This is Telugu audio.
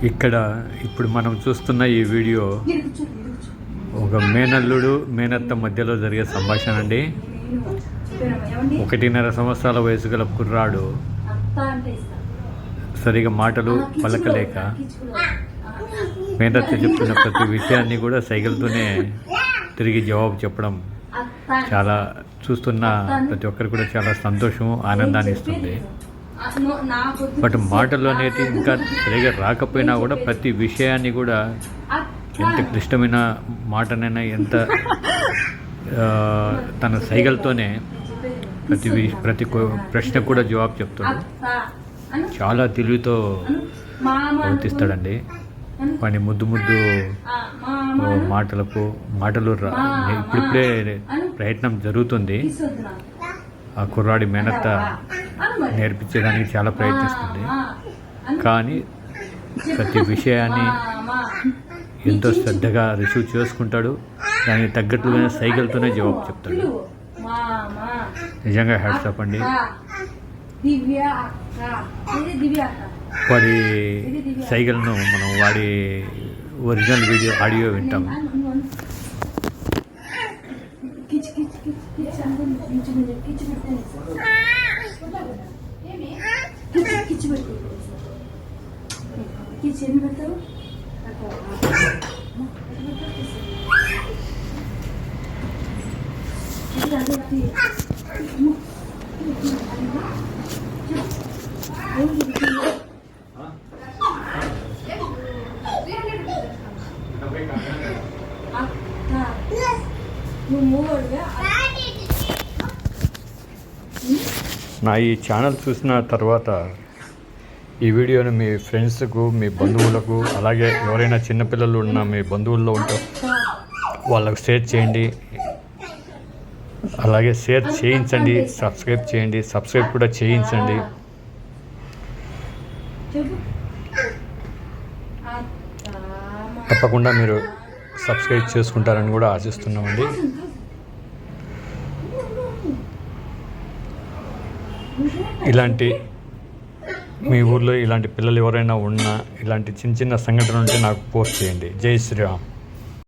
ఇక్కడ ఇప్పుడు మనం చూస్తున్న ఈ వీడియో ఒక మేనల్లుడు మేనత్త మధ్యలో జరిగే సంభాషణ అండి. 1.5 సంవత్సరాల వయసు గల కుర్రాడు సరిగా మాటలు పలకలేక మేనత్త చెప్తున్న ప్రతి విషయాన్ని కూడా సైగలతోనే తిరిగి జవాబు చెప్పడం చాలా చూస్తున్న ప్రతి ఒక్కరు కూడా చాలా సంతోషం ఆనందాన్ని ఇస్తుంది. బట్ మాటలు అనేది ఇంకా సరిగా రాకపోయినా కూడా ప్రతి విషయాన్ని కూడా ఎంత క్లిష్టమైన మాటనైనా ఎంత తన సైగలతోనే ప్రతి ప్రశ్న కూడా జవాబు చెప్తాడు. చాలా తెలివితో ప్రవర్తిస్తాడండి. వాడి ముద్దు మాటలు ఇప్పుడిప్పుడే ప్రయత్నం జరుగుతుంది. ఆ కుర్రాడి మేనత్త నేర్పించేదానికి చాలా ప్రయత్నిస్తుంది. కానీ ప్రతి విషయాన్ని ఎంతో శ్రద్ధగా రిసీవ్ చేసుకుంటాడు. దానికి తగ్గట్లుగానే సైకిల్తోనే జవాబు చెప్తాడు. నిజంగా హ్యాట్స్ ఆఫ్ అండి. వాడి సైకిల్ను మనం వాడి ఒరిజినల్ ఆడియో వింటాము. నా ఈ ఛానల్ చూసిన తర్వాత ఈ వీడియోని మీ ఫ్రెండ్స్కు, మీ బంధువులకు, అలాగే ఎవరైనా చిన్నపిల్లలు ఉన్న మీ బంధువుల్లో ఉంటే వాళ్ళకు షేర్ చేయండి. అలాగే షేర్ చేయించండి, సబ్స్క్రైబ్ చేయండి, సబ్స్క్రైబ్ కూడా చేయించండి. తప్పకుండా మీరు సబ్స్క్రైబ్ చేసుకుంటారని కూడా ఆశిస్తున్నామండి. ఇలాంటి మీ ఊర్లో ఇలాంటి పిల్లలు ఎవరైనా ఉన్నా ఇలాంటి చిన్న చిన్న సంఘటనలు ఉంటే నాకు పోస్ట్ చేయండి. జై శ్రీరామ్.